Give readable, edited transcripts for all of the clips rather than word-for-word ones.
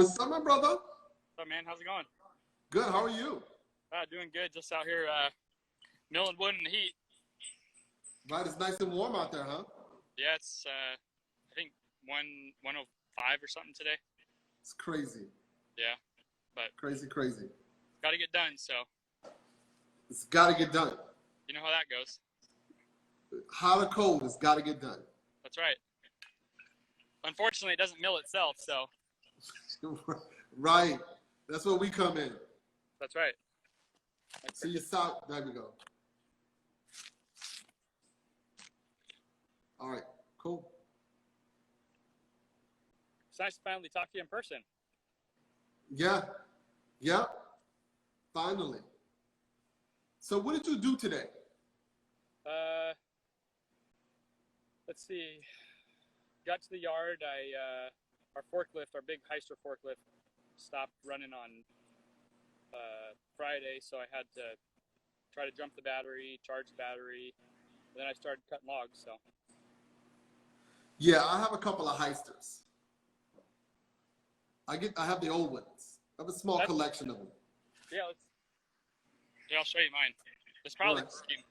What's up, my brother? What's up, man? How's it going? Good. How are you? Doing good. Just out here milling wood in the heat. Right, it's nice and warm out there, huh? Yeah, it's I think 105 or something today. It's crazy. Yeah, but Crazy. got to get done. So It's got to get done. you know how that goes. Hot or cold, it's got to get done. That's right. Unfortunately, it doesn't mill itself. So Right. That's where we come in. that's right. See you south. There we go. All right. Cool. It's nice to finally talk to you in person. Yeah. Finally. So what did you do today? Let's see. Got to the yard. Our forklift, our big Heister forklift, stopped running on Friday, so I had to try to jump the battery, charge the battery. And then I started cutting logs. So Yeah, I have a couple of heisters. I have the old ones. I have a small collection of them. yeah, I'll show you mine. It's probably the same.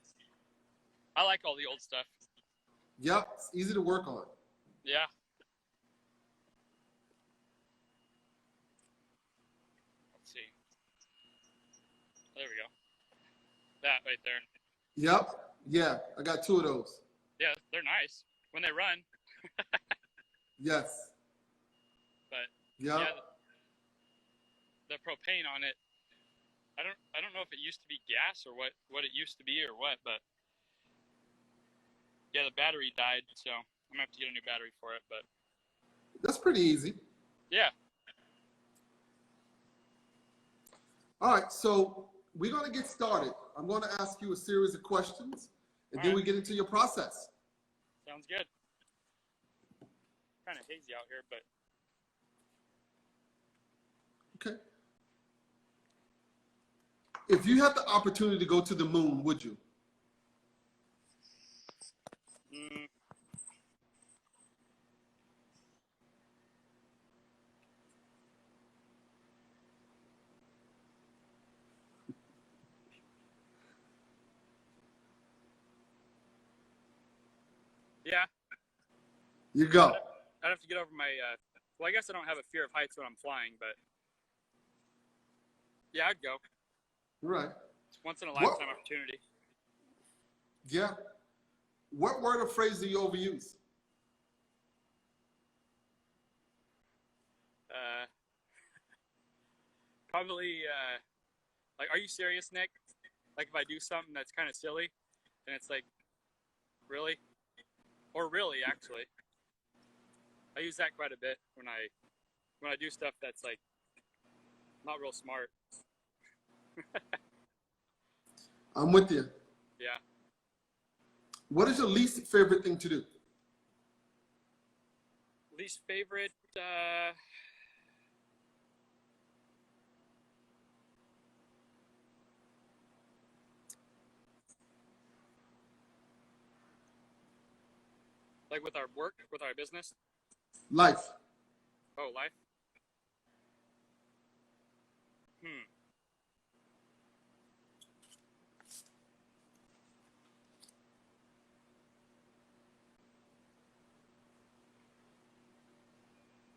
I like all the old stuff. Yep, it's easy to work on. Yeah. Let's see. There we go. That right there. Yep. Yeah, I got two of those. Yeah, they're nice when they run. Yes. But Yep. yeah, the propane on it. I don't know if it used to be gas or what it used to be or what, but yeah, the battery died, so I'm gonna have to get a new battery for it. But That's pretty easy. yeah. All right, so we're going to get started. I'm going to ask you a series of questions, and then we get into your process. Sounds good. Kind of hazy out here, but Okay. If you had the opportunity to go to the moon, would you? yeah. You go. I'd have to get over my. Well, I guess I don't have a fear of heights when I'm flying, but yeah, I'd go. Right. It's once in a lifetime opportunity. Yeah. What word or phrase do you overuse? Probably like, are you serious, Nick? Like if I do something that's kind of silly, and it's like, really, or really, actually. I use that quite a bit when I do stuff that's like not real smart. I'm with you. Yeah. What is your least favorite thing to do? Least favorite, like with our work, with our business? Life. Oh, life?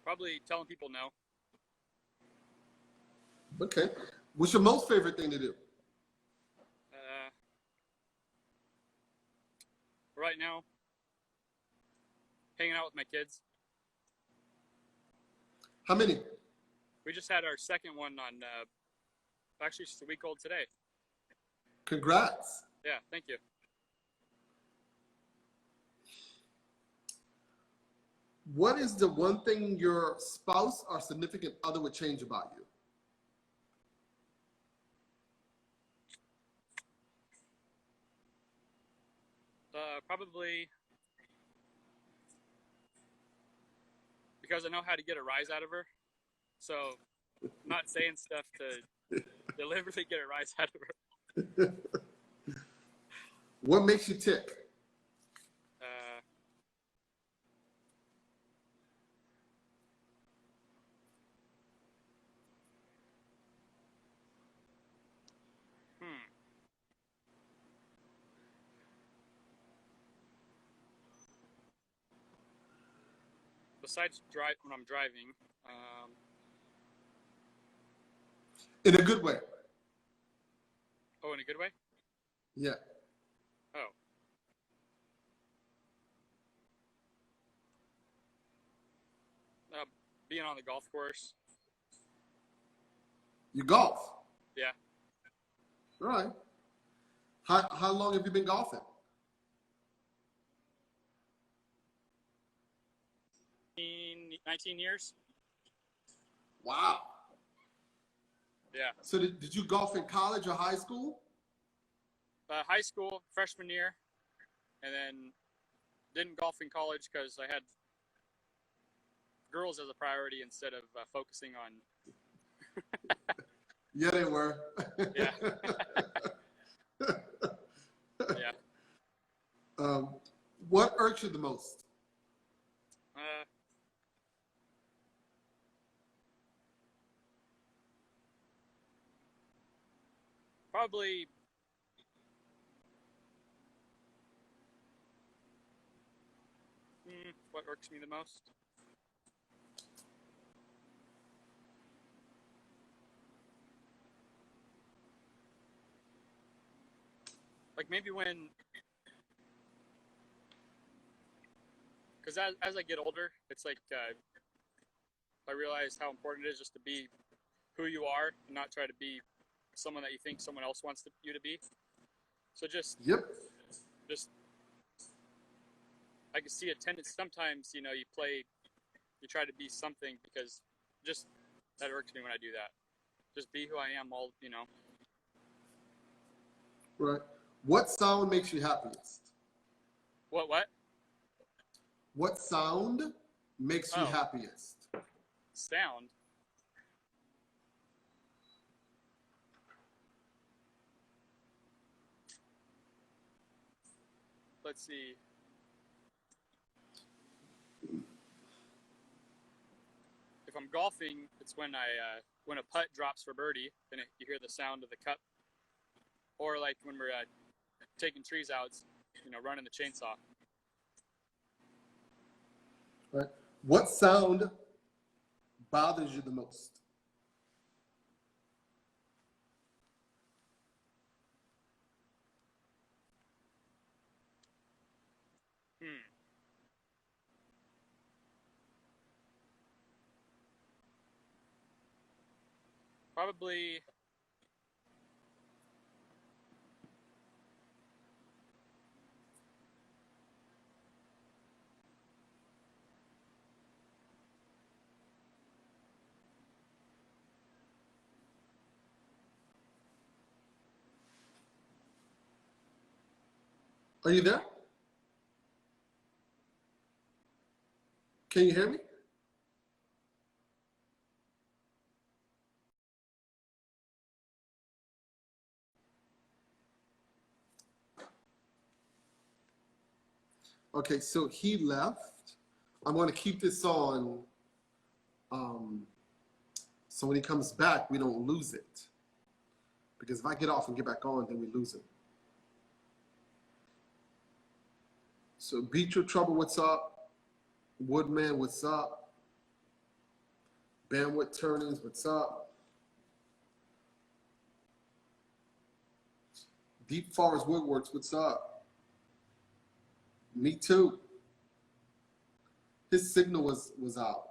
Probably telling people no. Okay. What's your most favorite thing to do? Right now, hanging out with my kids. How many? We just had our second one on, actually just a week old today. Congrats. Yeah, thank you. What is the one thing your spouse or significant other would change about you? Probably because I know how to get a rise out of her. So I'm not saying stuff to deliberately get a rise out of her. What makes you tick? besides when I'm driving, In a good way. oh, in a good way? Yeah. Oh. Being on the golf course. You golf. Yeah. All right. How long have you been golfing? 19 years. Wow. Yeah. So did you golf in college or high school? High school, freshman year, and then didn't golf in college because I had girls as a priority instead of focusing on. Yeah, they were. Yeah. Yeah. What irks you the most? Probably what irks me the most? Like maybe when, because as I get older, it's like I realize how important it is just to be who you are and not try to be someone that you think someone else wants you to be. So just I can see a tendency sometimes, you try to be something because just that irks me when I do that. Just be who I am, Right. What sound makes you happiest? What? What sound makes you happiest? Sound. Let's see. If I'm golfing, it's when when a putt drops for birdie, then you hear the sound of the cup. Or like when we're taking trees out, running the chainsaw. Right. What sound bothers you the most? Probably. Are you there? Can you hear me? Okay, so he left. I'm going to keep this on so when he comes back, we don't lose it. Because if I get off and get back on, then we lose it. So Beat Your Trouble, what's up? Woodman, what's up? Bandwidth Turnings, what's up? Deep Forest Woodworks, what's up? Me too. His signal was out.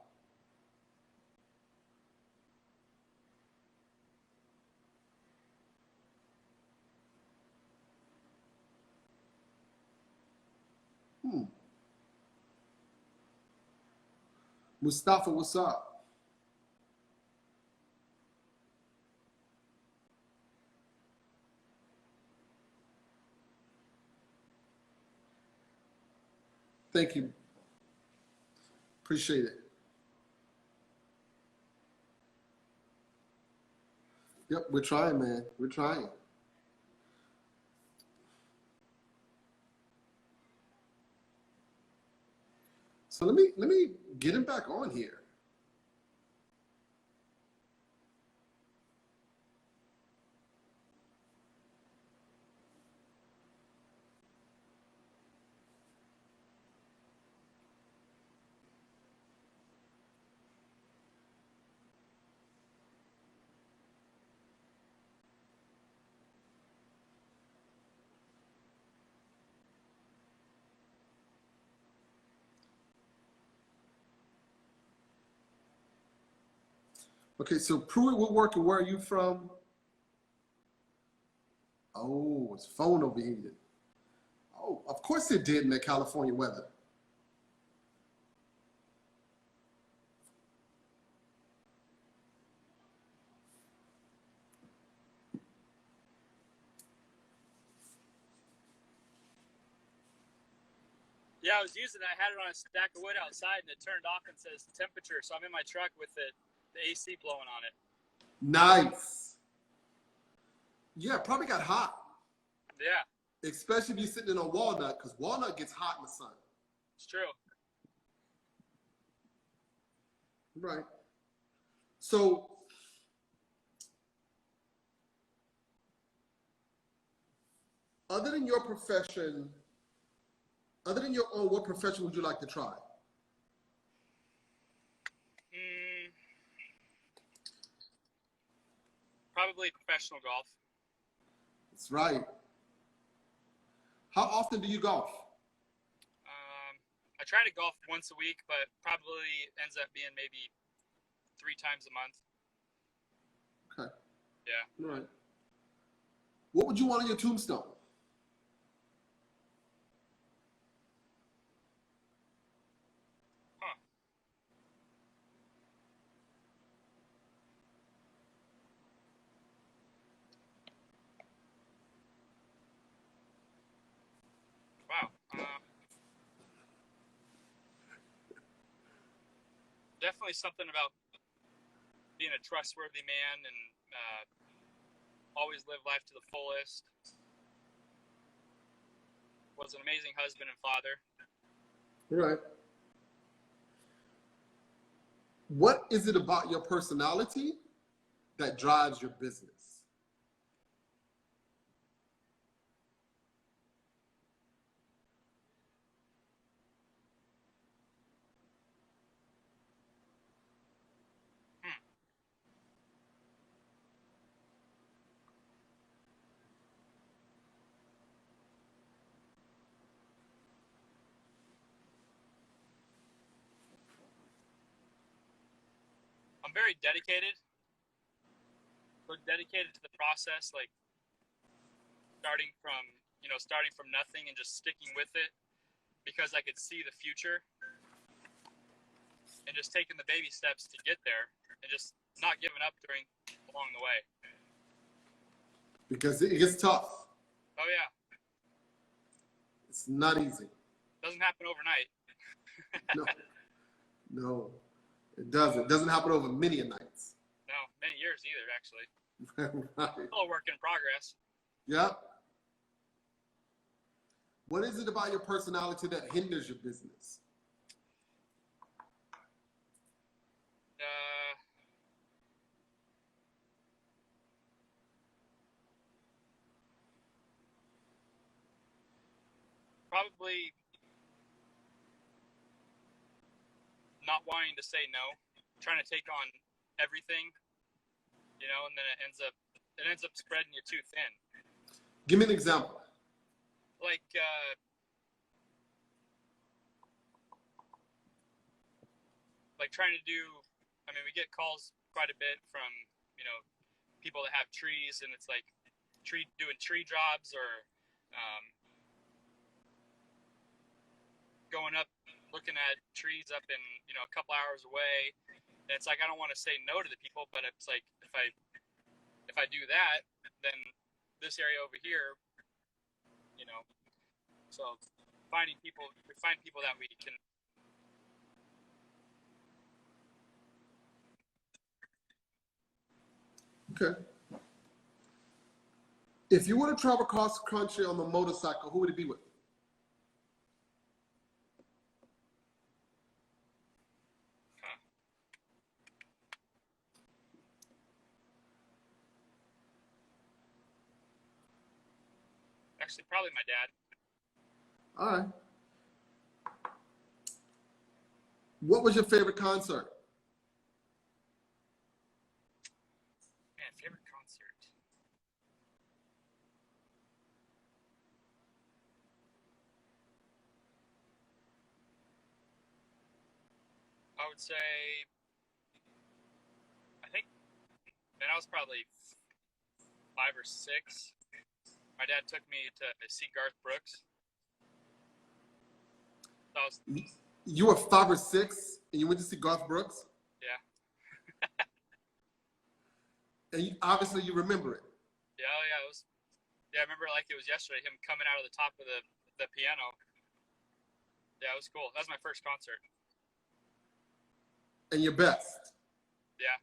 Mustafa, what's up? Thank you. Appreciate it. Yep, we're trying, man. We're trying. So let me get him back on here. Okay, so Pruitt Woodworking, where are you from? Oh, it's phone overheated. Oh, of course it did in the California weather. Yeah, I was using it. I had it on a stack of wood outside, and it turned off and says temperature. So I'm in my truck with the AC blowing on it. Nice. Yeah, probably got hot. Yeah, Especially if you're sitting in a walnut, because walnut gets hot in the sun. it's true. Right. So, other than your profession, other than your own, what profession would you like to try? Probably professional golf. That's right. How often do you golf? I try to golf once a week, but probably ends up being maybe 3 times a month. Okay. Yeah. All right. What would you want on your tombstone? Huh. Wow. Definitely something about being a trustworthy man and always live life to the fullest. Was an amazing husband and father. Right. What is it about your personality that drives your business? I'm very dedicated. So dedicated to the process, like starting from nothing and just sticking with it because I could see the future and just taking the baby steps to get there and just not giving up along the way. Because it gets tough. Oh yeah. It's not easy. Doesn't happen overnight. No, it doesn't. It doesn't happen over many nights. No, many years either, actually. Right. Still a work in progress. Yep. What is it about your personality that hinders your business? Probably not wanting to say no, trying to take on everything, and then it ends up spreading you too thin. Give me an example. Like trying to do. I mean, we get calls quite a bit from people that have trees, and it's like doing tree jobs or going up looking at trees up in a couple hours away. And it's like I don't want to say no to the people, but it's like if I do that, then this area over here, so find people that we can. Okay. If you were to travel across the country on the motorcycle, who would it be with? Actually, probably my dad. All right. What was your favorite concert? Man, favorite concert. I would say, I think was probably 5 or 6. My dad took me to see Garth Brooks. So I was, You were 5 or 6, and you went to see Garth Brooks? yeah. And obviously you remember it. Yeah, it was. Yeah, I remember like it was yesterday. Him coming out of the top of the piano. Yeah, it was cool. That was my first concert. And your best. Yeah.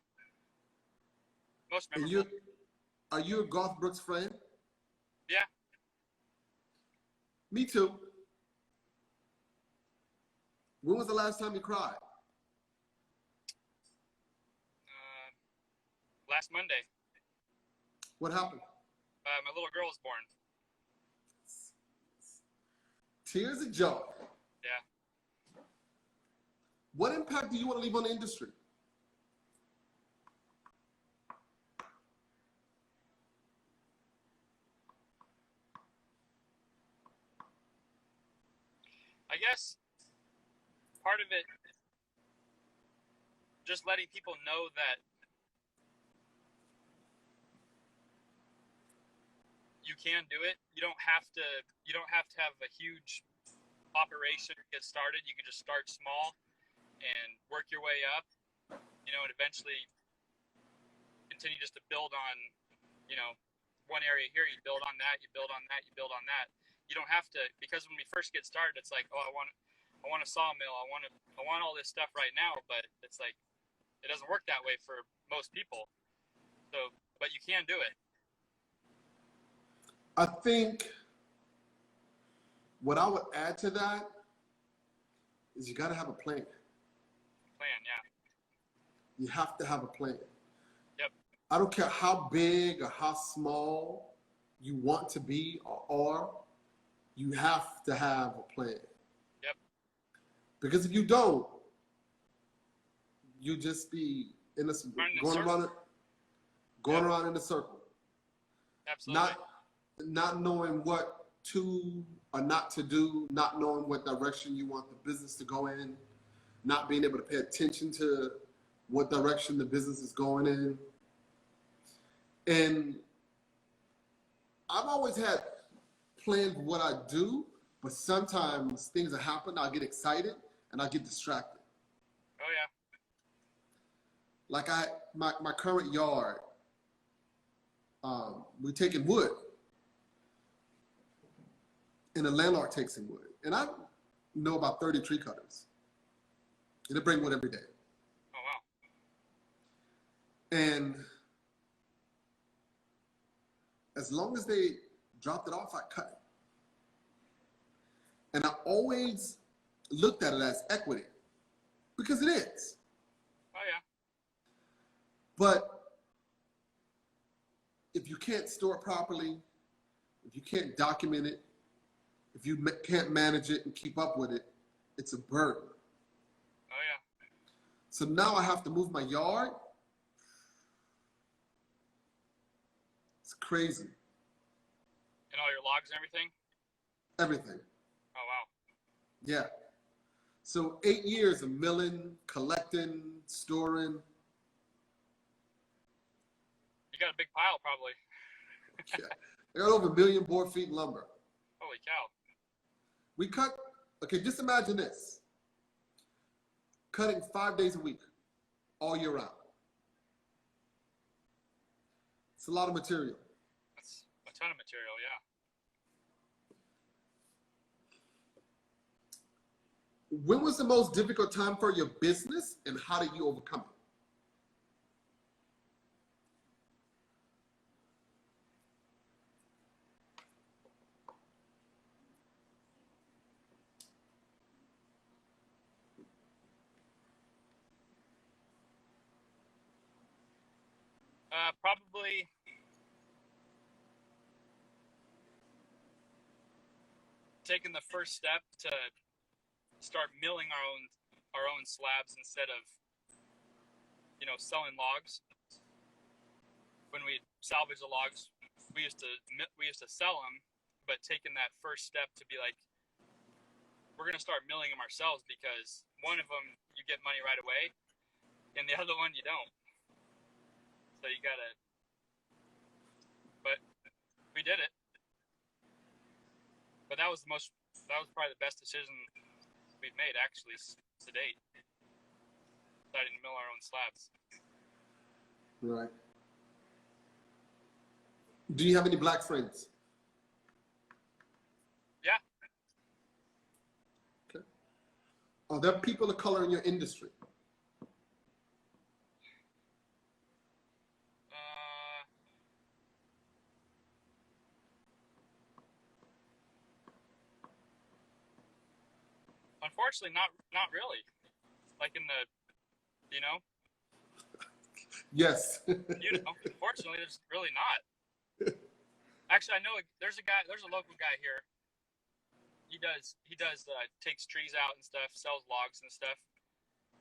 Most And memorable. are you a Garth Brooks friend? Yeah. Me too. When was the last time you cried? Last Monday. What happened? My little girl was born. Tears of joy. Yeah. What impact do you want to leave on the industry? I guess part of it, just letting people know that you can do it. You don't have to have a huge operation to get started. You can just start small and work your way up, and eventually continue just to build on, one area here, you build on that, you build on that, you build on that. You don't have to, because when we first get started, it's like, oh, I want a sawmill, I want all this stuff right now, but it's like, it doesn't work that way for most people. So, but you can do it. I think what I would add to that is you got to have a plan. Plan, yeah. You have to have a plan. Yep. I don't care how big or how small you want to be or are, you have to have a plan. Yep. Because if you don't, you just be going around in a circle. Absolutely. Not knowing what to or not to do, not knowing what direction you want the business to go in, not being able to pay attention to what direction the business is going in. And I've always had planned what I do, but sometimes things that happen, I'll get excited and I'll get distracted. Oh yeah. Like my current yard, we're taking wood. And the landlord takes in wood. And I know about 30 tree cutters. And they bring wood every day. Oh wow. And as long as they dropped it off, I cut it. And I always looked at it as equity, because it is. Oh yeah. But if you can't store it properly, if you can't document it, if you can't manage it and keep up with it, it's a burden. Oh yeah. So now I have to move my yard. It's crazy. And all your logs and everything? Everything. Oh wow. Yeah. So 8 years of milling, collecting, storing. You got a big pile probably. Yeah. I got over 1 million board feet lumber. Holy cow. We cut, okay, just imagine this. Cutting 5 days a week, all year round. It's a lot of material. That's a ton of material, yeah. When was the most difficult time for your business and how did you overcome it? Probably taking the first step to start milling our own slabs instead of selling logs. When we salvage the logs, we used to sell them, but taking that first step to be like, we're gonna start milling them ourselves, because one of them you get money right away, and the other one you don't. So you gotta did it. But that was probably the best decision we've made actually to date. Deciding to mill our own slabs. Right. Do you have any black friends? Yeah. Okay. Are there people of color in your industry? Unfortunately, not really. Like in the, you know. Yes. Unfortunately, there's really not. Actually, I know there's a local guy here. He takes trees out and stuff, sells logs and stuff.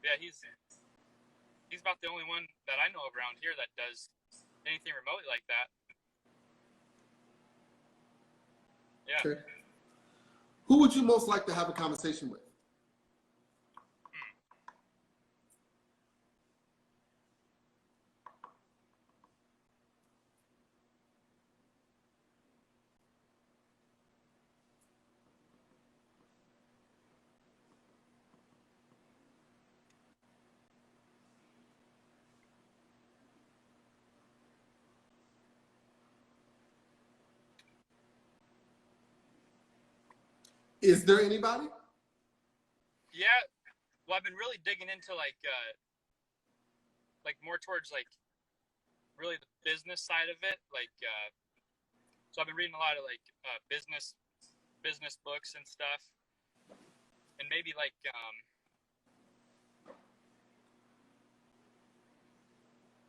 Yeah, he's about the only one that I know of around here that does anything remotely like that. Yeah. Okay. Who would you most like to have a conversation with? Is there anybody? Yeah. Well, I've been really digging into like more towards like really the business side of it. Like, so I've been reading a lot of like business books and stuff, and maybe like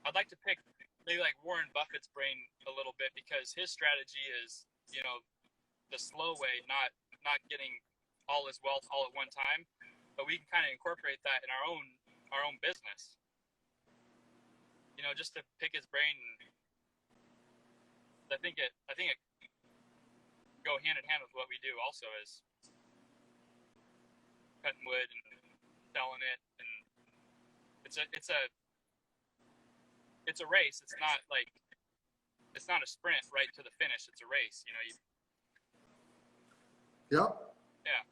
I'd like to pick maybe like Warren Buffett's brain a little bit, because his strategy is, you know, the slow way, not getting all his wealth all at one time, but we can kind of incorporate that in our own business. You know, just to pick his brain. I think it go hand in hand with what we do. Also, is cutting wood and selling it, and it's a race. It's not a sprint right to the finish. It's a race. You know. Yep. Yeah.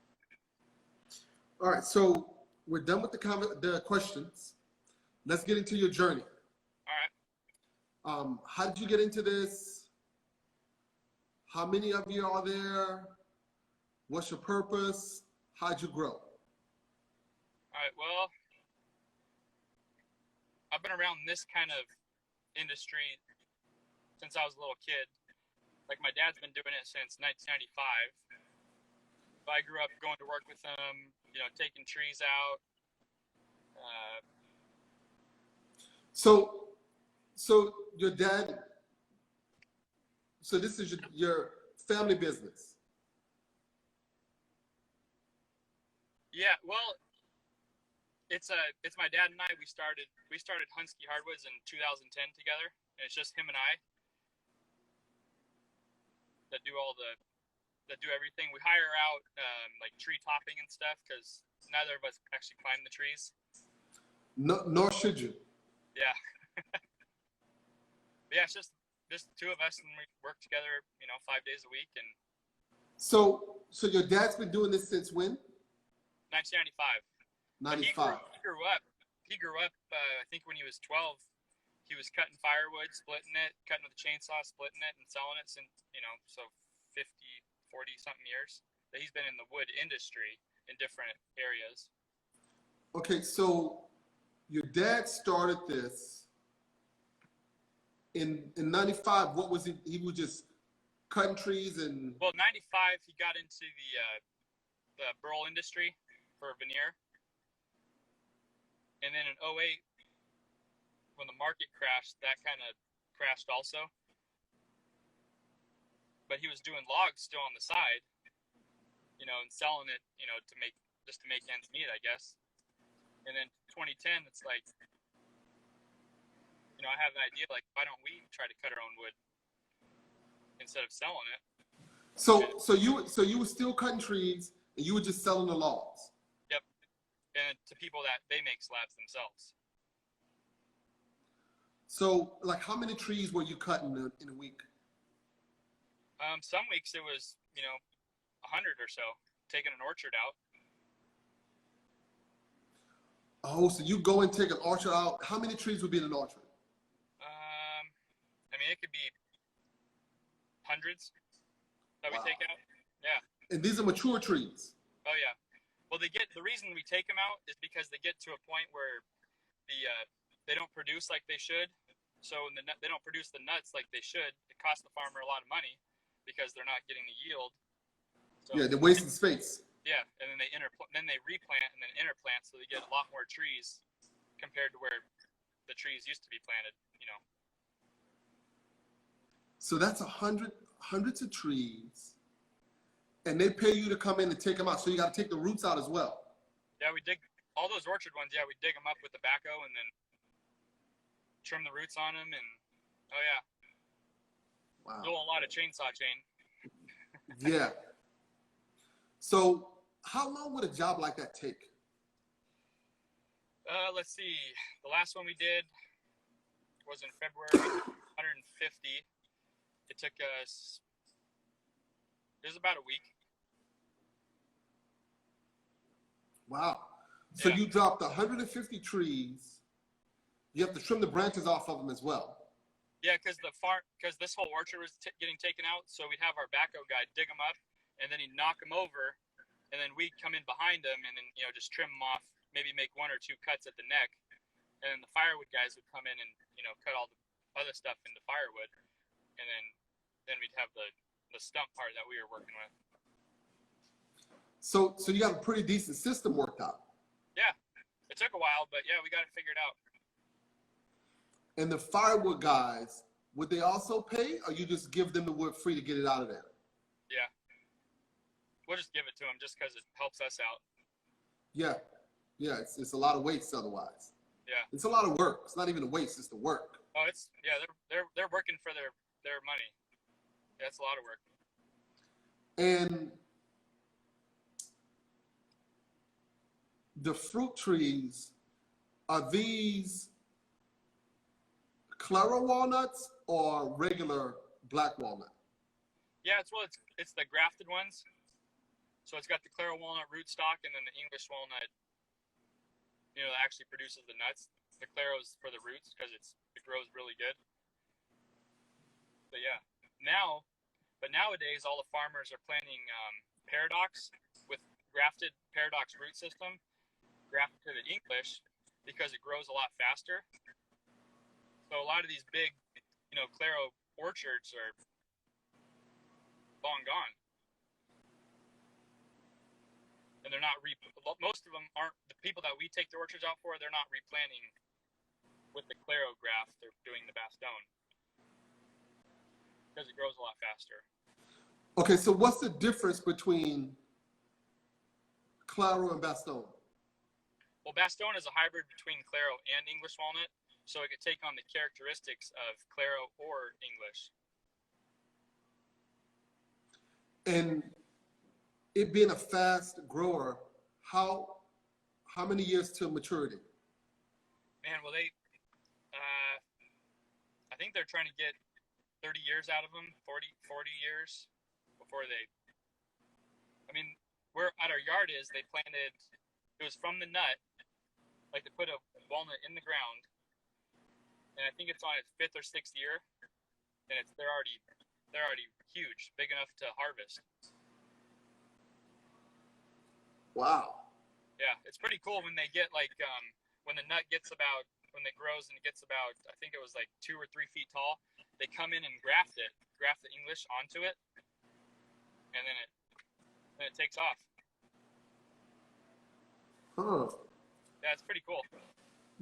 All right. So we're done with the questions. Let's get into your journey. All right. How did you get into this? How many of you are there? What's your purpose? How'd you grow? All right. Well, I've been around this kind of industry since I was a little kid. Like, my dad's been doing it since 1995. I grew up going to work with him, you know, taking trees out. So your dad. So this is your family business. Yeah. Well, it's my dad and I. We started Hunski Hardwoods in 2010 together, and it's just him and I that do everything. We hire out like tree topping and stuff, because neither of us actually climb the trees. No, nor should you. Yeah. Yeah, it's just the two of us, and we work together, you know, 5 days a week. And so your dad's been doing this since when? 1995. 95. He grew up. I think when he was 12, he was cutting firewood, splitting it, cutting with a chainsaw, splitting it, and selling it. Since, you know, so 50, 40 something years that he's been in the wood industry in different areas. Okay, so your dad started this in 95. What was he? He was just cutting trees and. Well, 95, he got into the burl industry for veneer. And then in 08, when the market crashed, that kind of crashed also. But he was doing logs still on the side, you know, and selling it, you know, to make ends meet, I guess. And then 2010, it's like, you know, I have an idea, like, why don't we try to cut our own wood instead of selling it? So you were still cutting trees, and you were just selling the logs. Yep. And to people that they make slabs themselves. So, like, how many trees were you cutting in a week? Some weeks it was, 100 or so, taking an orchard out. Oh, so you go and take an orchard out. How many trees would be in an orchard? I mean, it could be hundreds that we Wow. take out. Yeah. And these are mature trees. Oh yeah. Well, the reason we take them out is because they get to a point where they don't produce like they should. So when they don't produce the nuts like they should, it costs the farmer a lot of money because they're not getting the yield. So, Yeah, they're wasting space. yeah, and then they replant and then interplant, so they get a lot more trees compared to where the trees used to be planted. So that's hundreds of trees, and they pay you to come in and take them out. So you got to take the roots out as well. Yeah, we dig all those orchard ones. Yeah, we dig them up with the backhoe and then trim the roots on them, and oh yeah, Wow. do a lot of chainsaw chain. Yeah. So how long would a job like that take? Let's see. The last one we did was in February, 150. It took us. It was about a week. Wow. So Yeah. you dropped 150 trees. You have to trim the branches off of them as well. Yeah, because this whole orchard was getting taken out, so we'd have our backhoe guy dig them up, and then he'd knock them over, and then we'd come in behind them and then just trim them off, maybe make one or two cuts at the neck, and then the firewood guys would come in and cut all the other stuff into firewood, and then we'd have the stump part that we were working with. So you got a pretty decent system worked out. Yeah, it took a while, but yeah, we got it figured out. And the firewood guys, would they also pay, or you just give them the wood free to get it out of there? Yeah, we'll just give it to them just because it helps us out. Yeah, it's a lot of waste otherwise. Yeah, it's a lot of work. It's not even a waste; it's the work. Oh, they're working for their money. Yeah, it's a lot of work. And the fruit trees, are these Claro walnuts or regular black walnut? Yeah, it's the grafted ones. So it's got the Claro walnut rootstock and then the English walnut, that actually produces the nuts. The Claro's for the roots because it grows really good. But yeah, nowadays all the farmers are planting paradox with grafted paradox root system, grafted to the English because it grows a lot faster. So a lot of these big, Claro orchards are long gone. And they're not most of them aren't the people that we take the orchards out for. They're not replanting with the Claro graft. They're doing the Bastogne because it grows a lot faster. Okay, so what's the difference between Claro and Bastogne? Well, Bastogne is a hybrid between Claro and English walnut, so it could take on the characteristics of Claro or English. And it being a fast grower, how many years to maturity? Man, well, I think they're trying to get 30 years out of them, 40 years before where at our yard they planted, it was from the nut, like they put a walnut in the ground, and I think it's on its 5th or 6th year, and they're already huge, big enough to harvest. Wow. Yeah, it's pretty cool when they get when the nut when it grows and it gets about, I think it was like 2 or 3 feet tall, they come in and graft the English onto it, and then it takes off. Huh. Yeah, it's pretty cool.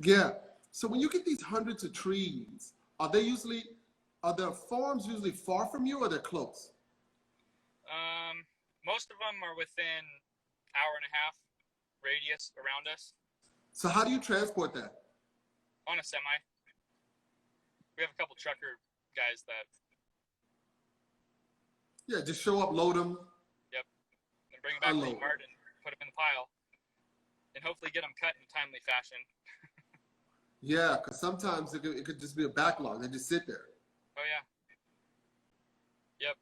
Yeah. So when you get these hundreds of trees, are the farms usually far from you or they're close? Most of them are within hour and a half radius around us. So how do you transport that? On a semi. We have a couple trucker guys that. Yeah, just show up, load them. Yep. And bring them back to the yard and put them in the pile. And hopefully get them cut in a timely fashion. Yeah, because sometimes it could just be a backlog. They just sit there. Oh, yeah. Yep.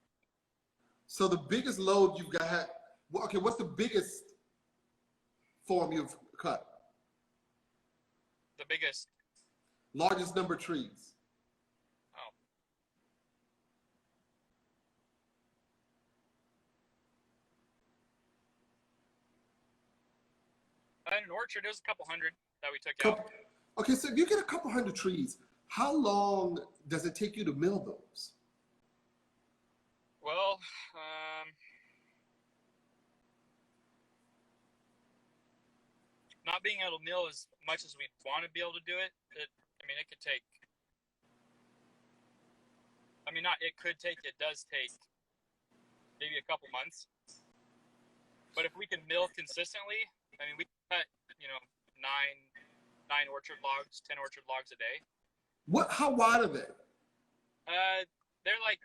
So the biggest load you've got had, well, okay, what's the biggest form you've cut? The biggest. Largest number of trees. Oh. In an orchard, there's a couple hundred that we took out. Okay, so if you get a couple hundred trees, how long does it take you to mill those? Well, not being able to mill as much as we want to be able to do it, I mean, it could take, I mean, not it could take, it does take maybe a couple months. But if we can mill consistently, I mean, we cut, you know, nine orchard logs, 10 orchard logs a day. How wide are they? They're like,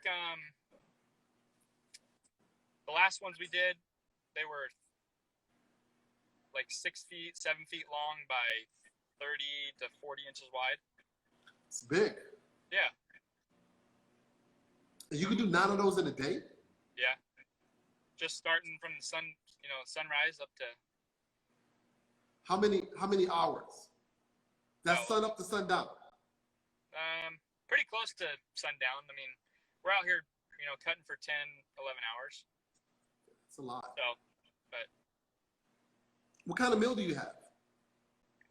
the last ones we did, they were like 6 feet, 7 feet long by 30 to 40 inches wide. It's big. Yeah. And you can do 9 of those in a day? Yeah. Just starting from the sun, you know, sunrise up to. How many hours? That's sun up to sundown. Pretty close to sundown. I mean, we're out here, you know, cutting for 10, 11 hours. That's a lot. So, but. What kind of mill do you have?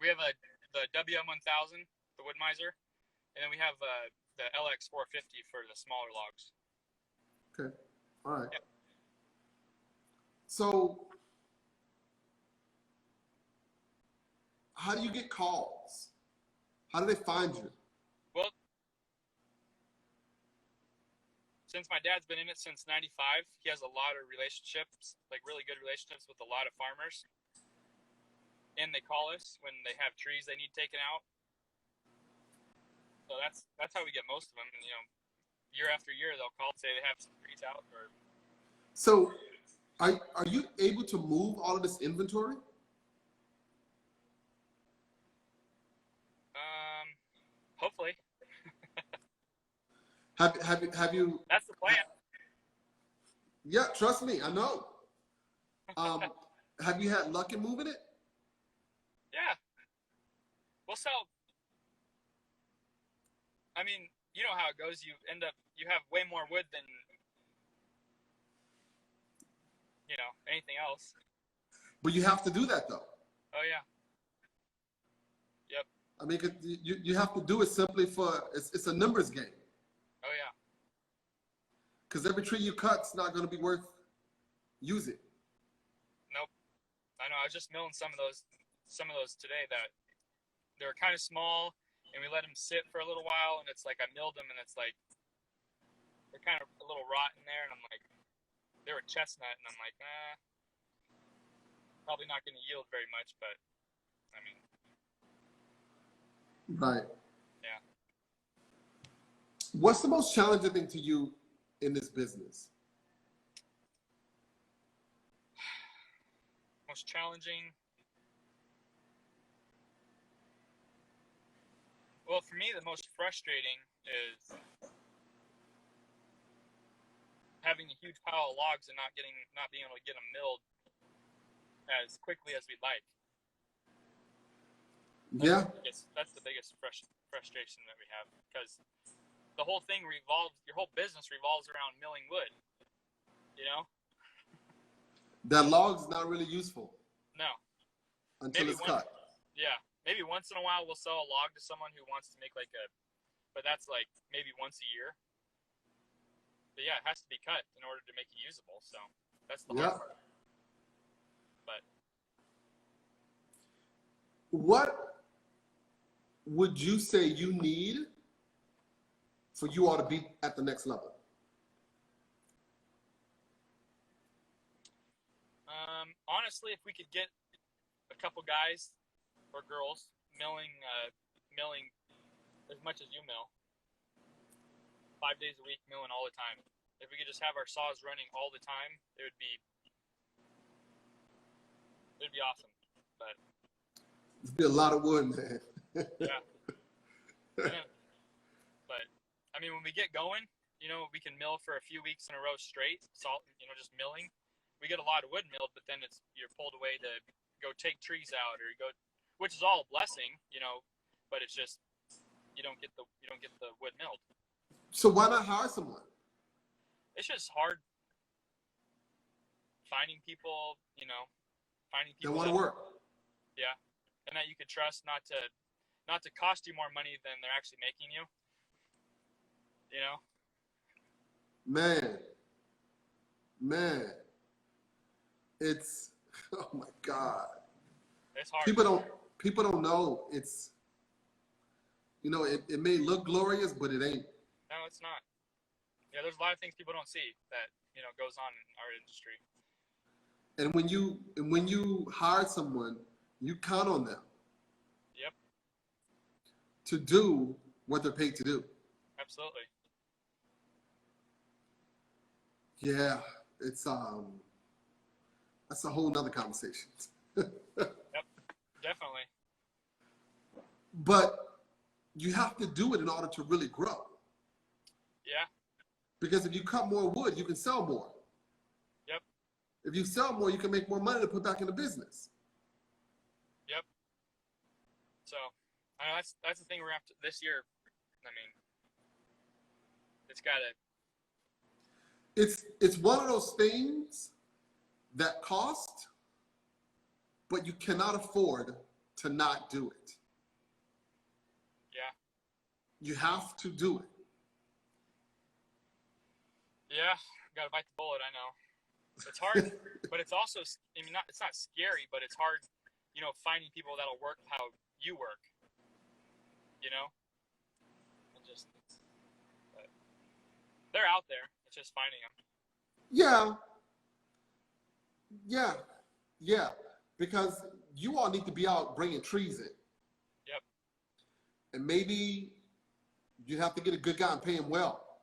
We have the WM1000, the wood miser, and then we have the LX450 for the smaller logs. Okay, all right. Yep. So, how do you get calls? How do they find you? Well, since my dad's been in it since '95, he has a lot of relationships, like really good relationships with a lot of farmers. And they call us when they have trees they need taken out. So that's how we get most of them. And, you know, year after year they'll call and say they have some trees out. Or so, are you able to move all of this inventory? Hopefully. Have you? That's the plan. Yeah, trust me, I know. Have you had luck in moving it? Yeah. We'll sell. I mean, you know how it goes. You have way more wood than, you know, anything else. But you have to do that though. Oh yeah. Yep. I mean, you have to do it simply it's a numbers game. Oh yeah. Because every tree you cut's not going to be worth using. Nope. I know. I was just milling some of those today that they were kind of small, and we let them sit for a little while, and it's like I milled them, and it's like they're kind of a little rotten there, and I'm like, they were chestnut, and I'm like, probably not going to yield very much, but I mean, right. Yeah. What's the most challenging thing to you in this business? Most challenging. Well, for me, the most frustrating is having a huge pile of logs and not being able to get them milled as quickly as we'd like. Yeah. That's the biggest frustration that we have, because the whole thing your whole business revolves around milling wood, you know? That log's not really useful. No. Until it's cut. Yeah. Maybe once in a while we'll sell a log to someone who wants to make but that's like maybe once a year. But yeah, it has to be cut in order to make it usable. So that's the hard part. But what would you say you need for you all to be at the next level? Honestly, if we could get a couple guys or girls milling as much as you mill, 5 days a week, milling all the time. If we could just have our saws running all the time, it'd be awesome. But it'd be a lot of wood, man. Yeah. But I mean, when we get going, we can mill for a few weeks in a row straight, salt, just milling. We get a lot of wood milled, but then you're pulled away to go take trees out or which is all a blessing, but it's just you don't get the wood milled. So why not hire someone? It's just hard finding people, finding people that want to work. Yeah, and that you could trust not to cost you more money than they're actually making you. Man, it's oh my God. It's hard. People don't know. It's it may look glorious, but it ain't. No, it's not. Yeah, there's a lot of things people don't see that goes on in our industry. And when you hire someone, you count on them. Yep. To do what they're paid to do. Absolutely. Yeah, it's that's a whole nother conversation. Yep, definitely. But you have to do it in order to really grow. Yeah. Because if you cut more wood, you can sell more. Yep. If you sell more, you can make more money to put back in the business. Yep. So, that's the thing we're after this year. I mean, it's gotta. It's one of those things that cost, but you cannot afford to not do it. Yeah. You have to do it. Yeah, gotta bite the bullet. I know it's hard, but it's also. I mean, it's not scary, but it's hard. Finding people that'll work how you work. But they're out there. It's just finding them. Yeah. Because you all need to be out bringing trees in. Yep. And maybe you have to get a good guy and pay him well,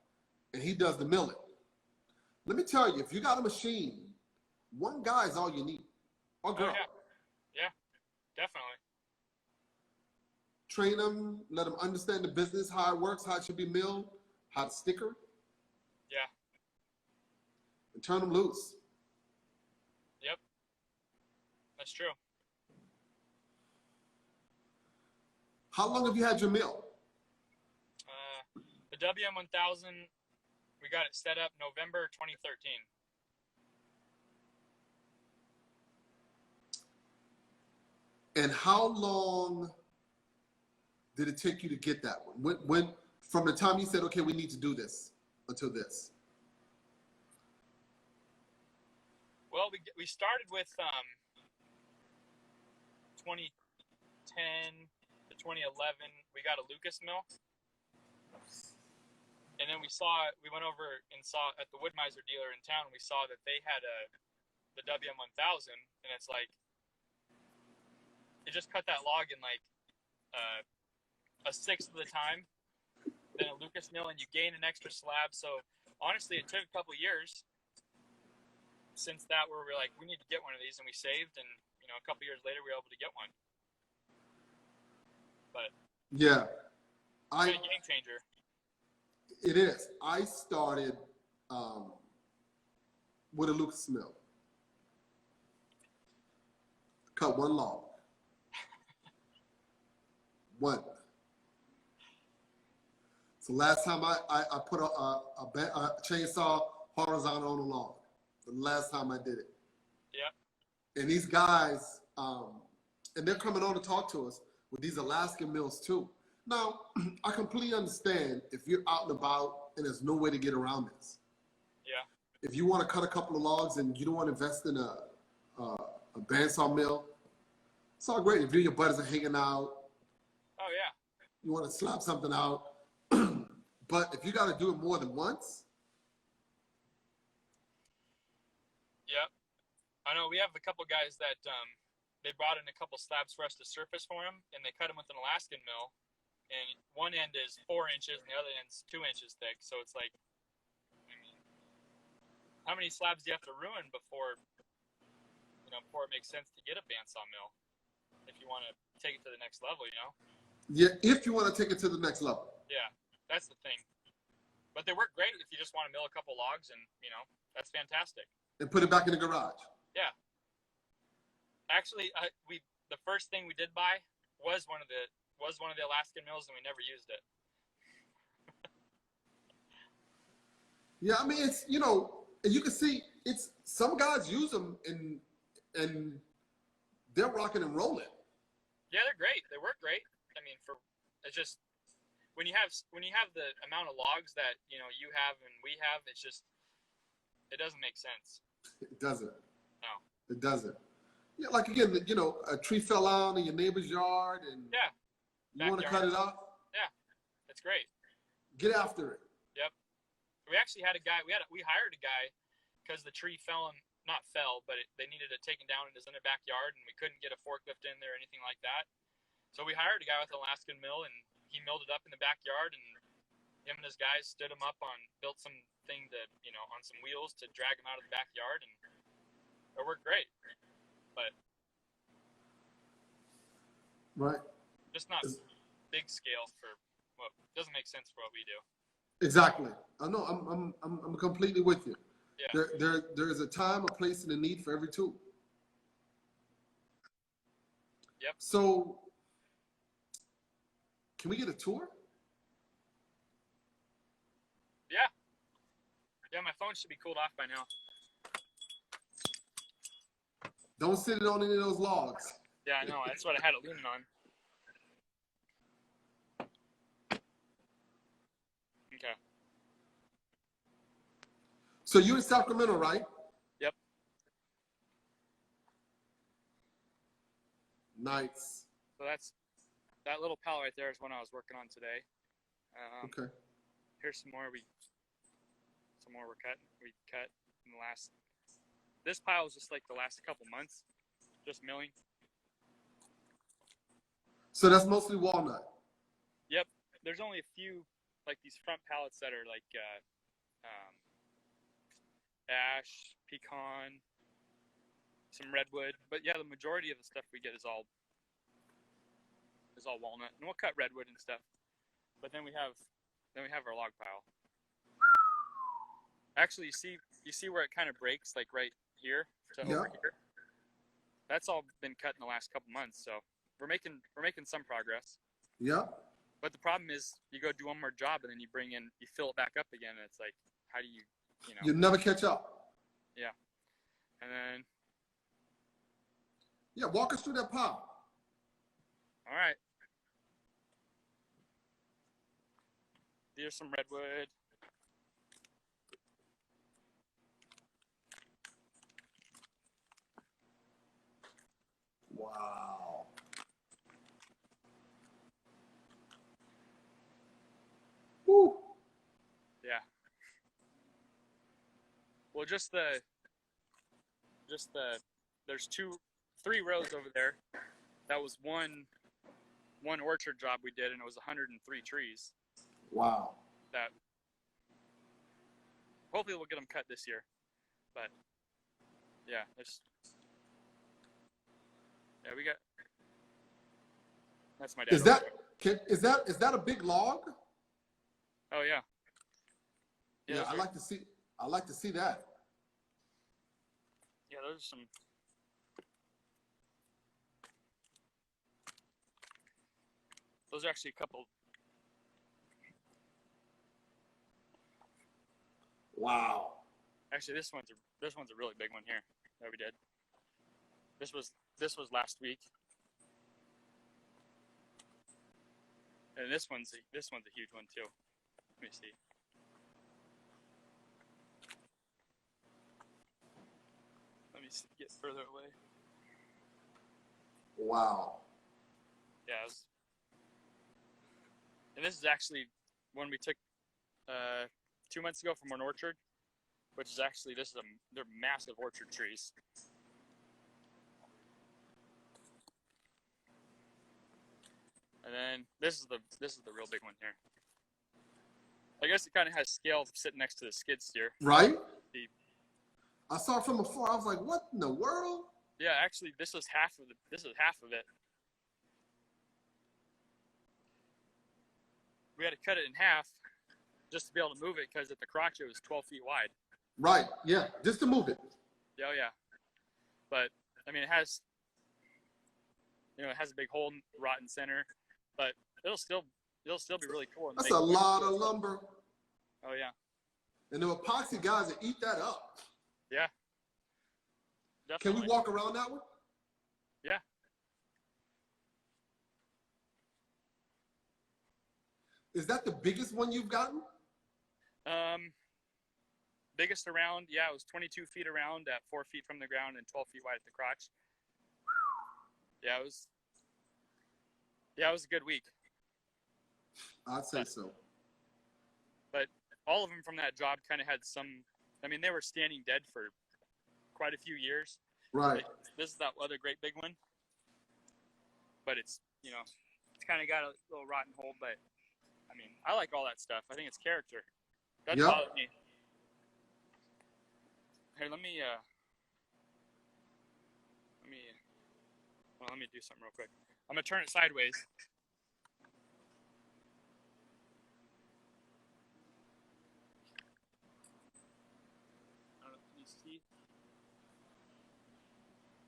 and he does the milling. Let me tell you, if you got a machine, one guy is all you need, or girl. Oh, yeah, definitely. Train them, let them understand the business, how it works, how it should be milled, how to sticker. Yeah. And turn them loose. Yep. That's true. How long have you had your mill? The WM1000, we got it set up November 2013. And how long did it take you to get that one? When from the time you said, okay, we need to do this, until this? Well, we started with 2010 to 2011. We got a Lucas mill, and then we went over and saw at the Woodmiser dealer in town. We saw that they had the WM1000, and it's like it just cut that log in like a sixth of the time than a Lucas mill, and you gain an extra slab. So honestly, it took a couple years since that where we're like, we need to get one of these, and we saved, and a couple years later we were able to get one. But yeah, it's a game changer. It is. I started with a Lucas mill. Cut one log. One. So last time I put a chainsaw horizontal on a log. The last time I did it. Yeah. And these guys, and they're coming on to talk to us with these Alaskan mills too. Now, I completely understand if you're out and about and there's no way to get around this. Yeah. If you want to cut a couple of logs and you don't want to invest in a bandsaw mill, it's all great. If you and your buddies are hanging out. Oh, yeah. You want to slap something out. But if you got to do it more than once. Yep. I know we have a couple guys that they brought in a couple slabs for us to surface for them, and they cut them with an Alaskan mill. And one end is 4 inches and the other end's 2 inches thick. So it's like, I mean, how many slabs do you have to ruin before it makes sense to get a bandsaw mill? If you want to take it to the next level, Yeah, if you want to take it to the next level. Yeah, that's the thing. But they work great if you just want to mill a couple logs, and that's fantastic. And put it back in the garage. Yeah. Actually, the first thing we did buy was one of the Alaskan mills, and we never used it. Yeah, I mean, it's, and you can see it's some guys use them and they're rocking and rolling. Yeah, they're great. They work great. I mean, it's just when you have the amount of logs that you have and we have, it doesn't make sense. It doesn't. No. It doesn't. Yeah, like again, a tree fell out in your neighbor's yard and you want to cut it off. Yeah, it's great. Get after it. Yep. We actually had a guy. We hired a guy because the tree but they needed it taken down and it was in their backyard, and we couldn't get a forklift in there or anything like that. So we hired a guy with an Alaskan mill, and he milled it up in the backyard, and him and his guys stood him up built something on some wheels to drag him out of the backyard, and it worked great. But right, just not big scale doesn't make sense for what we do. Exactly. I know. I'm completely with you. Yeah. There is a time, a place, and a need for every tool. Yep. So, can we get a tour? Yeah. Yeah, my phone should be cooled off by now. Don't sit it on any of those logs. Yeah, I know. That's what I had it leaning on. Okay. So you're in Sacramento, right? Yep. Nice. So that little pile right there is one I was working on today. Okay. Here's some more we cut in the last. This pile was just like the last couple months, just milling. So that's mostly walnut. Yep. There's only a few like these front pallets that are like ash, pecan, some redwood, but yeah, the majority of the stuff we get is all walnut, and we'll cut redwood and stuff. But then we have our log pile. Actually, you see where it kind of breaks, like right here to over here. That's all been cut in the last couple months, so we're making some progress. Yeah. But the problem is, you go do one more job, and then you fill it back up again, and it's like, how do you You never catch up. Yeah. And then. Yeah, walk us through that pile. All right. Here's some redwood. Wow. Woo. Yeah. Well, there's 3 rows over there. That was one orchard job we did, and it was 103 trees. Wow. That hopefully we'll get them cut this year. But yeah, we got. That's my dad. Is that a big log? Oh yeah. Yeah, I like to see that. Yeah, those are some. Those are actually a couple. Wow. Actually, this one's a really big one here that we did. This was last week, and this one's a huge one too. Let me see. Let me get further away. Wow. Yeah, and this is actually one we took 2 months ago from an orchard, which is actually they're massive orchard trees. And then this is the real big one here. I guess it kind of has scale sitting next to the skid steer. Right? I saw it from afar. I was like, what in the world? Yeah, actually, this is half of it. We had to cut it in half just to be able to move it, because at the crotch it was 12 feet wide. Right. Yeah. Just to move it. Yeah, oh, yeah. But I mean, it has, it has a big hole right in center, but it'll still be really cool. And That's a lot of lumber. Oh yeah. And the epoxy guys that eat that up. Yeah. Can Definitely. we walk around that one? Yeah. Is that the biggest one you've gotten? Biggest around, yeah, it was 22 feet around at 4 feet from the ground and 12 feet wide at the crotch. Yeah, it was a good week. I'd say so. But all of them from that job kind of had some, I mean, they were standing dead for quite a few years. Right. Like, this is that other great big one. But it's, it's kind of got a little rotten hole, but I mean, I like all that stuff. I think it's character. That bothered me. Here, let me do something real quick. I'm gonna turn it sideways. I don't know, can you see?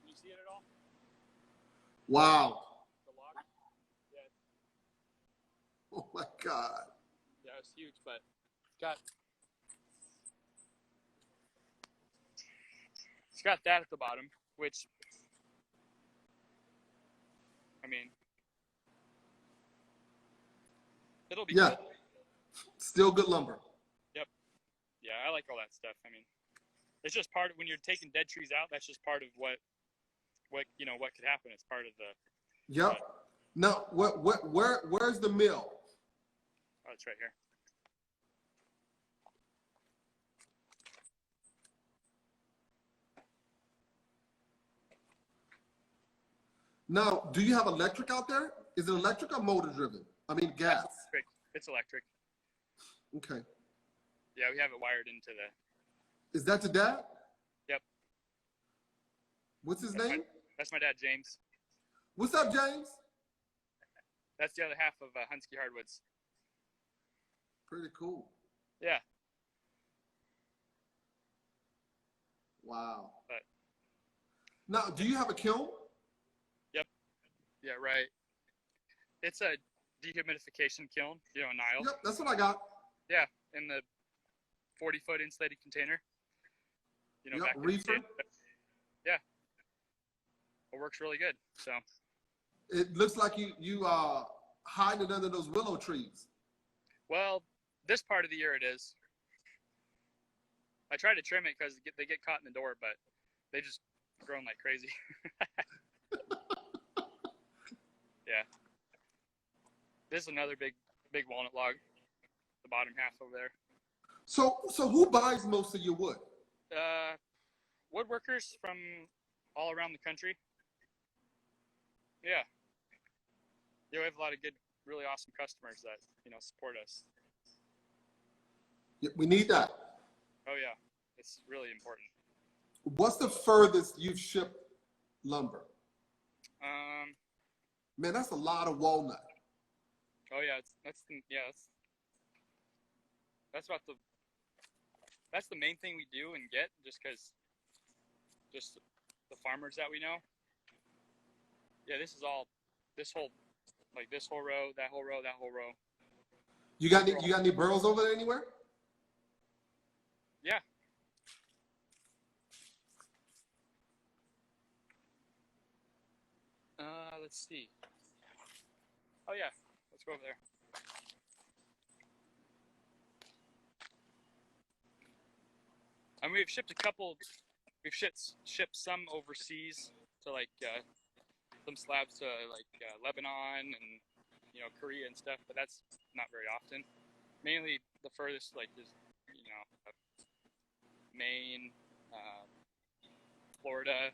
Can you see it at all? Wow. The log? Yeah. Oh my God. Yeah, it's huge, but it's got that at the bottom, which, I mean, it'll be good. Still good lumber. Yep. Yeah, I like all that stuff. I mean, it's just part of, when you're taking dead trees out, that's just part of what could happen. It's part of the. Yep. Now, where's the mill? Oh, it's right here. Now, do you have electric out there? Is it electric or motor driven? I mean, gas. It's electric. Okay. Yeah, we have it wired into the. Is that your dad? Yep. What's his name? That's my dad, James. What's up, James? That's the other half of Hunski Hardwoods. Pretty cool. Yeah. Wow. But, now, do you have a kiln? Yep. Yeah, right. It's a dehumidification kiln, Nile. Yep, that's what I got. Yeah, in the 40-foot insulated container. Yep, back reefer. Yeah. It works really good. So. It looks like you hide it under those willow trees. Well, this part of the year it is. I try to trim it because they get caught in the door, but they just grown like crazy. Yeah. This is another big walnut log, the bottom half over there. So who buys most of your wood? Woodworkers from all around the country. Yeah. We have a lot of good, really awesome customers that, support us. Yeah, we need that. Oh, yeah. It's really important. What's the furthest you've shipped lumber? Man, that's a lot of walnut. Oh, yeah. That's the main thing we do and get, just because the farmers that we know. Yeah, this whole row, that whole row, that whole row. You got any burls over there anywhere? Yeah. Let's see. Oh yeah, let's go over there. And we've shipped shipped some overseas to some slabs to Lebanon and Korea and stuff, but that's not very often. Mainly the furthest is Maine, Florida.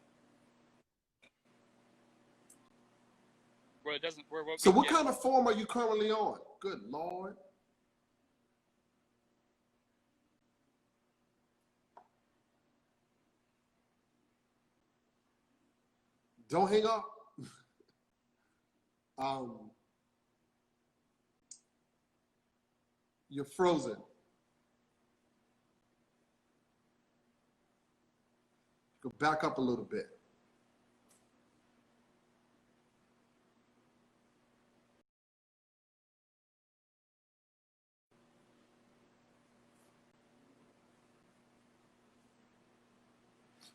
Where it doesn't. So what kind of form are you currently on? Good Lord. Don't hang up. You're frozen. Go back up a little bit.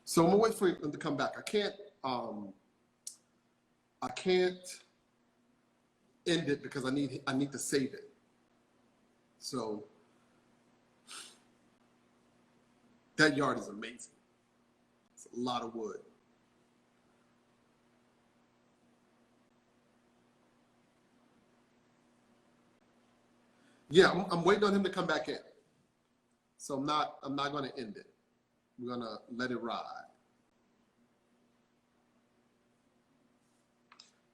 So I'm gonna wait for him to come back. I can't end it because I need to save it. So that yard is amazing. It's a lot of wood. Yeah, I'm waiting on him to come back in. So I'm not going to end it. We're going to let it ride.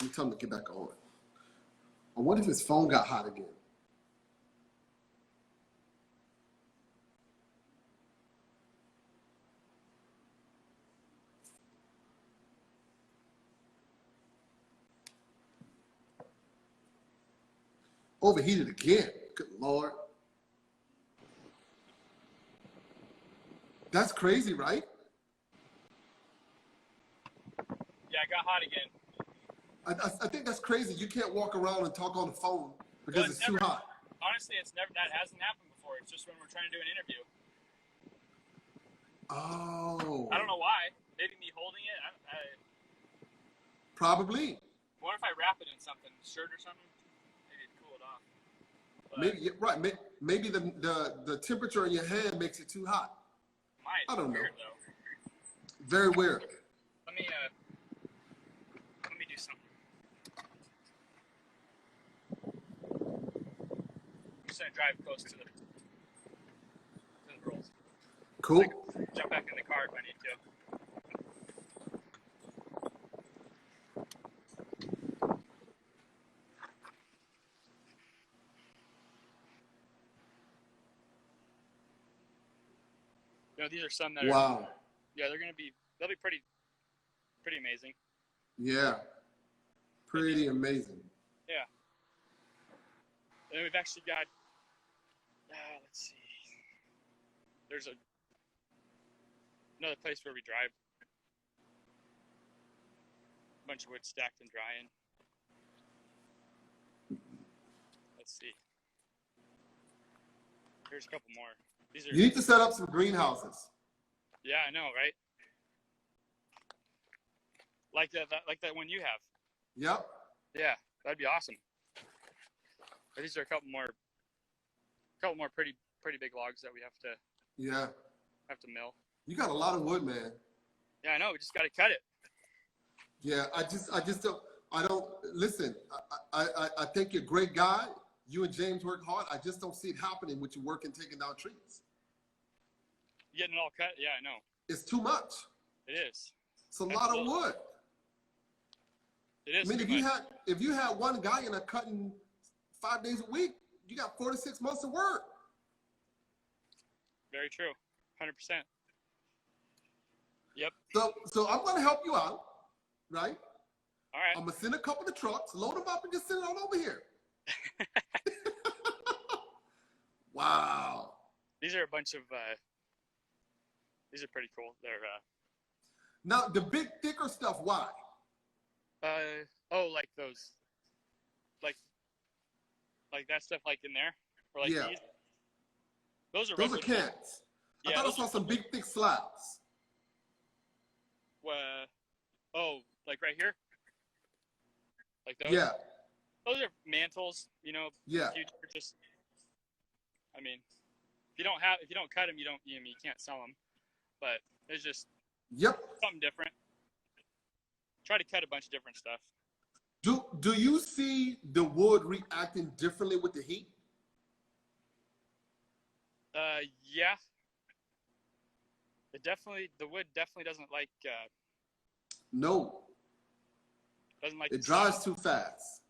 Let me tell him to get back on. I wonder if his phone got hot again. Overheated again. Good Lord. That's crazy, right? Yeah, it got hot again. I think that's crazy. You can't walk around and talk on the phone because it's too hot. Honestly, that hasn't happened before. It's just when we're trying to do an interview. Oh. I don't know why. Maybe me holding it. Probably. What if I wrap it in something, shirt or something? Maybe it'd cool it off. But Maybe right. Maybe the temperature in your hand makes it too hot. I don't know. Weird, though. Very weird. Let me do something. I'm just gonna drive close to the rolls. Cool. Jump back in the car if I need to. You know, these are some that Wow. Yeah, they'll be pretty amazing. Yeah. Pretty amazing. Yeah. And then we've actually got, let's see. There's another place where we drive. A bunch of wood stacked and drying. Let's see. Here's a couple more. These are. You need to set up some greenhouses. Yeah, I know, right? Like that one you have. Yep. Yeah, that'd be awesome. But these are a couple more pretty big logs that we have to mill. You got a lot of wood, man. Yeah, I know. We just got to cut it. Yeah, I just don't listen. I think you're a great guy. You and James work hard. I just don't see it happening with your work and taking down trees. Getting it all cut? Yeah, I know. It's too much. It is. It's a lot of wood. It is. I mean, if you had one guy in a cutting 5 days a week, you got 4 to 6 months of work. Very true. 100%. Yep. So I'm going to help you out, right? All right. I'm going to send a couple of trucks, load them up, and just send it on over here. Wow. These are a bunch of, these are pretty cool. They're, now, the big, thicker stuff, why? like those, like that stuff, like in there, or like yeah. these. Those are cans. Yeah, I thought I saw some big, thick slabs. Like right here? Like those? Yeah. Those are mantles, you know. Yeah. Just, I mean, if you don't cut them, you can't sell them. But it's just something different. Try to cut a bunch of different stuff. Do you see the wood reacting differently with the heat? Yeah. The wood definitely doesn't like. No. Doesn't like. It dries too fast.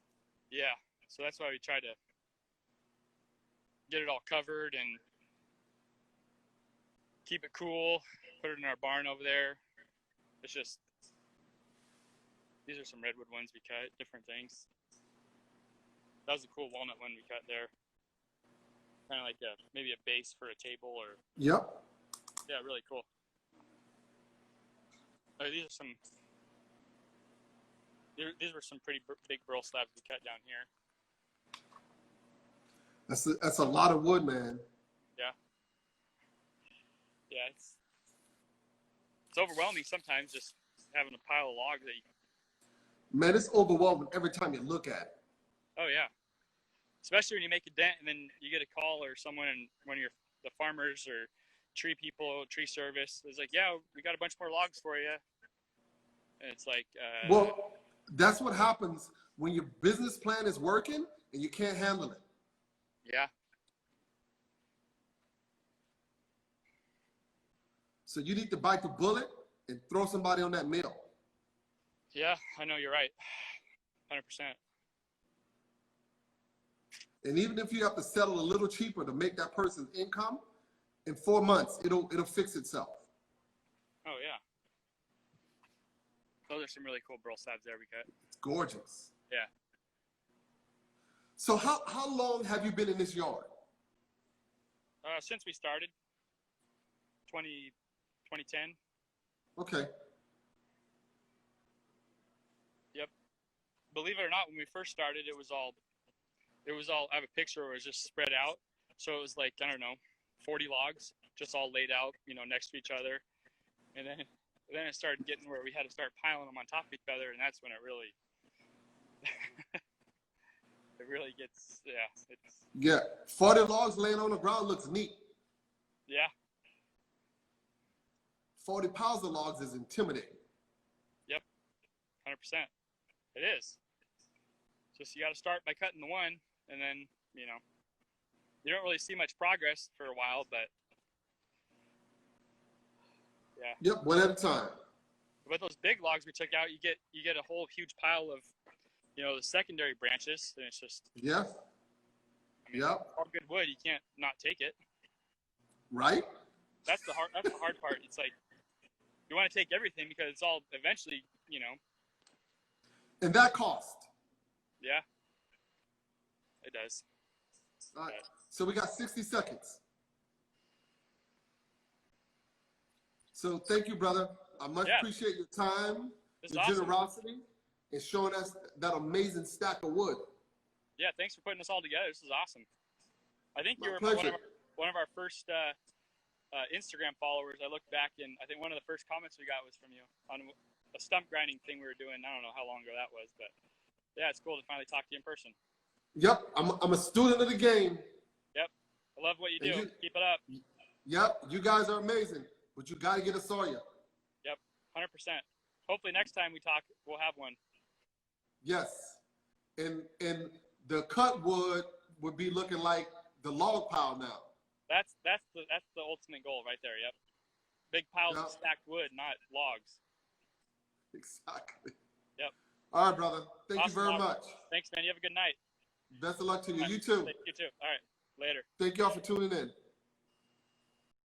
Yeah, so that's why we try to get it all covered and keep it cool. Put it in our barn over there. It's just, these are some redwood ones we cut, different things. That was a cool walnut one we cut there. Kind of like maybe a base for a table or. Yep. Yeah, really cool. These are some. These were some pretty big burl slabs we cut down here. That's a lot of wood, man. Yeah. Yeah, it's overwhelming sometimes just having a pile of logs that you. Man, it's overwhelming every time you look at it. Oh yeah. Especially when you make a dent and then you get a call or someone, and one of the farmers or tree people, tree service is like, yeah, we got a bunch more logs for you. And it's like, well, that's what happens when your business plan is working and you can't handle it. yeah. So you need to bite the bullet and throw somebody on that mill. Yeah, I know, you're right. 100%. And even if you have to settle a little cheaper to make that person's income, in 4 months, it'll fix itself. Oh yeah. Those are some really cool burl slabs there we cut. It's gorgeous. Yeah. So how long have you been in this yard? Since we started, 2010. Okay. Yep. Believe it or not, when we first started, it was all. I have a picture where it was just spread out. So it was like, I don't know, 40 logs, just all laid out, next to each other. And then it started getting where we had to start piling them on top of each other, and that's when it really, it really gets, yeah. Yeah, 40 logs laying on the ground looks neat. Yeah. 40 piles of logs is intimidating. Yep, 100%. It is. Just you got to start by cutting the one, and then, you don't really see much progress for a while, but yeah. Yep, one at a time. With those big logs we took out, you get a whole huge pile of, the secondary branches, and it's just. Yeah. I mean, all good wood, you can't not take it. Right. That's the hard part. It's like you want to take everything because it's all eventually, And that cost. Yeah. It does. All right. So we got 60 seconds. So thank you, brother. I much appreciate your time, your generosity, and showing us that amazing stack of wood. Yeah, thanks for putting us all together. This is awesome. I think you were one of our first Instagram followers. I looked back, and I think one of the first comments we got was from you on a stump grinding thing we were doing. I don't know how long ago that was, but yeah, it's cool to finally talk to you in person. Yep, I'm a student of the game. Yep, I love what you do. Keep it up. Yep, you guys are amazing, but you got to get a Sawyer. Yep, 100%. Hopefully next time we talk, we'll have one. Yes, and the cut wood would be looking like the log pile now. That's the ultimate goal right there. Yep, big piles of stacked wood, not logs. Exactly. Yep. All right, brother. Thank you very much. Thanks, man. You have a good night. Best of luck to you. Right. You too. You too. All right. Later. Thank y'all for tuning in.